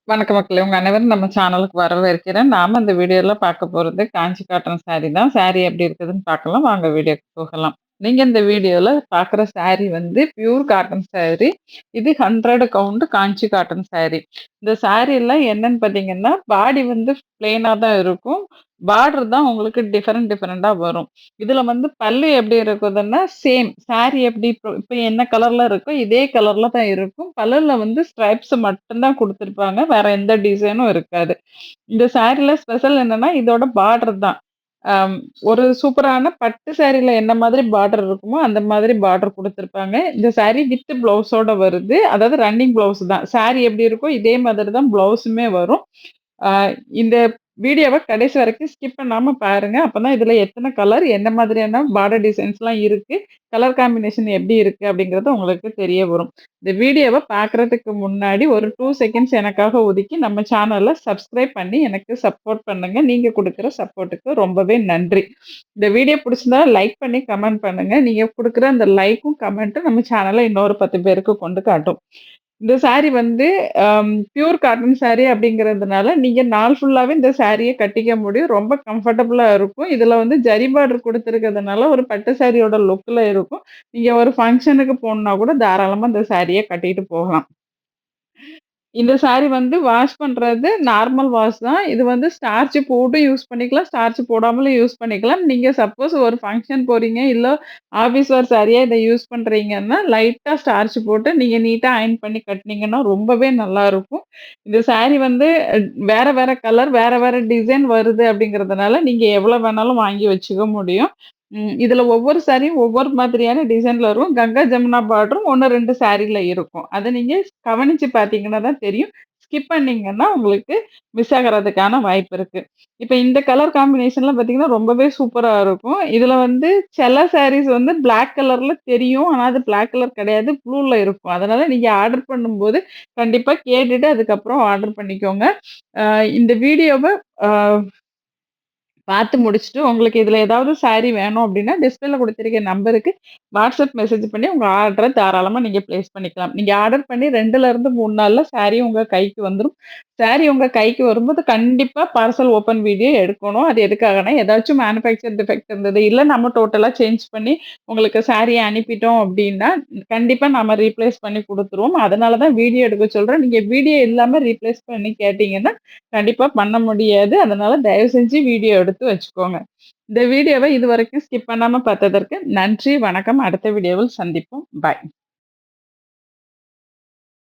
வணக்கம் மக்களே! உங்க அனைவரும் நம்ம சேனலுக்கு வரவேற்கிறேன். நாம இந்த வீடியோல பார்க்க போறது காஞ்சி காட்டன் சாரி தான். சாரி எப்படி இருக்குதுன்னு பார்க்கலாம். வாங்க வீடியோக்கு போகலாம். நீங்க இந்த வீடியோல பார்க்குற சாரி வந்து பியூர் காட்டன் சாரி. இது 100 கவுண்ட் காஞ்சி காட்டன் சாரி. இந்த சாரில என்னன்னு பார்த்தீங்கன்னா, பாடி வந்து பிளெயினா தான் இருக்கும். பார்டர் தான் உங்களுக்கு டிஃபரெண்டா வரும். இதுல வந்து பல்லு எப்படி இருக்குதுன்னா, சேம் சாரி எப்படி இப்போ இப்ப என்ன கலர்ல இருக்கோ, இதே கலர்ல தான் இருக்கும். பல்லுல வந்து ஸ்ட்ரைப்ஸ் மட்டும் தான் குடுத்துருப்பாங்க. வேற எந்த டிசைனும் இருக்காது. இந்த சாரில ஸ்பெஷல் என்னன்னா, இதோட பார்டர் தான். அம் ஒரு சூப்பரான பட்டு சாரில என்ன மாதிரி பார்டர் இருக்குமோ, அந்த மாதிரி பார்டர் குடுத்துருப்பாங்க. இந்த சாரி வித் ப்ளவுஸோட வருது. அதாவது ரன்னிங் ப்ளவுஸ் தான். சாரி எப்படி இருக்கோ, இதே மாதிரி தான் ப்ளவுஸுமே வரும். ஆ இந்த வீடியோவ கடைசி வரைக்கும் ஸ்கிப் பண்ணாம பாருங்க. அப்பதான் இதுல எத்தன கலர், என்ன மாதிரியான பார்டர் டிசைன்ஸ்லாம் இருக்கு, கலர் காம்பினேஷன் எப்படி இருக்கு அப்படிங்கிறது உங்களுக்கு தெரிய வரும். இந்த வீடியோவ பார்க்கறதுக்கு முன்னாடி ஒரு 2 செகண்ட்ஸ் எனக்காக ஒதுக்கி நம்ம சேனல சப்ஸ்கிரைப் பண்ணி எனக்கு சப்போர்ட் பண்ணுங்க. நீங்க குடுக்குற சப்போர்ட்டுக்கு ரொம்பவே நன்றி. இந்த வீடியோ புடிச்சிருந்தா லைக் பண்ணி கமெண்ட் பண்ணுங்க. நீங்க குடுக்குற அந்த லைக்கும், கமெண்ட்டும் நம்ம சேனல இன்னொரு 10 பேருக்கு கொண்டு காட்டும். இந்த சாரி வந்து பியூர் காட்டன் சாரி அப்படிங்கிறதுனால, நீங்க நாள் ஃபுல்லாவே இந்த சாரிய கட்டிக்க முடியும். ரொம்ப கம்ஃபர்டபுளா இருக்கும். இதுல வந்து ஜரி பார்டர் குடுத்துருக்கிறதுனால, ஒரு பட்டு சாரியோட லுக்ல இருக்கும். நீங்க ஒரு ஃபங்ஷனுக்கு போணும்னா கூட தாராளமா இந்த சாரிய கட்டிட்டு போகலாம். இந்த சாரி வந்து வாஷ் பண்றது நார்மல் வாஷ் தான். இது வந்து ஸ்டார்ச் போட்டு யூஸ் பண்ணிக்கலாம். ஸ்டார்ச் போடாமலும் யூஸ் பண்ணிக்கலாம். நீங்க சப்போஸ் ஒரு ஃபங்ஷன் போறீங்க, இல்ல ஆஃபீஸ் வேர் சாரியா இத யூஸ் பண்றீங்கன்னா, லைட்டா ஸ்டார்ச் போட்டு நீங்க நீட்டா அயர்ன் பண்ணி கட்டுனீங்கன்னா, ரொம்பவே நல்லாருக்கும். இந்த சாரி வந்து வேற வேற கலர், வேற வேற டிசைன் வருது அப்படிங்கிறதுனால, நீங்க எவ்வளோ வேணாலும் வாங்கி வச்சுக்க முடியும். இதுல ஒவ்வொரு சாரியும் ஒவ்வொரு மாதிரியான டிசைன்ல வரும். கங்கா ஜமுனா பார்டரும் 1, 2 சாரில இருக்கும். அத நீங்க கவனிச்சு பார்த்தீங்கன்னா தான் தெரியும். ஸ்கிப் பண்ணீங்கன்னா, உங்களுக்கு மிஸ் ஆகுறதுக்கான வாய்ப்பு இருக்கு. இப்ப இந்த கலர் காம்பினேஷன்லாம் பார்த்தீங்கன்னா, ரொம்பவே சூப்பரா இருக்கும். இதுல வந்து சில சாரீஸ் வந்து பிளாக் கலர்ல தெரியும். ஆனா, அது பிளாக் கலர் கிடையாது. ப்ளூல இருக்கும். அதனால நீங்க ஆர்டர் பண்ணும்போது கண்டிப்பா கேட்டுட்டு அதுக்கப்புறம் ஆர்டர் பண்ணிக்கோங்க. அ இந்த வீடியோவ அ பார்த்து முடிச்சுட்டு, உங்களுக்கு இதுல ஏதாவது சாரி வேணும் அப்டின்னா, டிஸ்பிளேல குடுத்திருக்க நம்பருக்கு வாட்ஸ்அப் மெசேஜ் பண்ணி உங்க ஆர்டர தாராளமா நீங்க பிளேஸ் பண்ணிக்கலாம். நீங்க ஆர்டர் பண்ணி 2லருந்து 3 நாள்ல சாரி உங்க கைக்கு வந்துரும். சாரி உங்க கைக்கு வரும்போது கண்டிப்பா பார்சல் ஓப்பன் வீடியோ எடுக்கணும். அது எதுக்காகன்னா, ஏதாச்சும் மேனுஃபேக்சர் டிஃபெக்ட் இருந்தது, இல்ல நம்ம டோட்டலா சேஞ்ச் பண்ணி உங்களுக்கு சாரிய அனுப்பிட்டோம் அப்டின்னா, கண்டிப்பா நாம ரீப்ளேஸ் பண்ணி குடுத்துருவோம். அதனால தான் வீடியோ எடுக்க சொல்றேன். நீங்க வீடியோ இல்லாம ரீப்ளேஸ் பண்ணி கேட்டீங்கன்னா, கண்டிப்பா பண்ண முடியாது. அதனால தயவு செஞ்சு வீடியோ எடுத்து வச்சுக்கோங்க. இந்த வீடியோவ இதுவரைக்கும் ஸ்கிப் பண்ணாம பார்த்ததற்கு நன்றி, வணக்கம். அடுத்த வீடியோவில் சந்திப்போம். பாய்.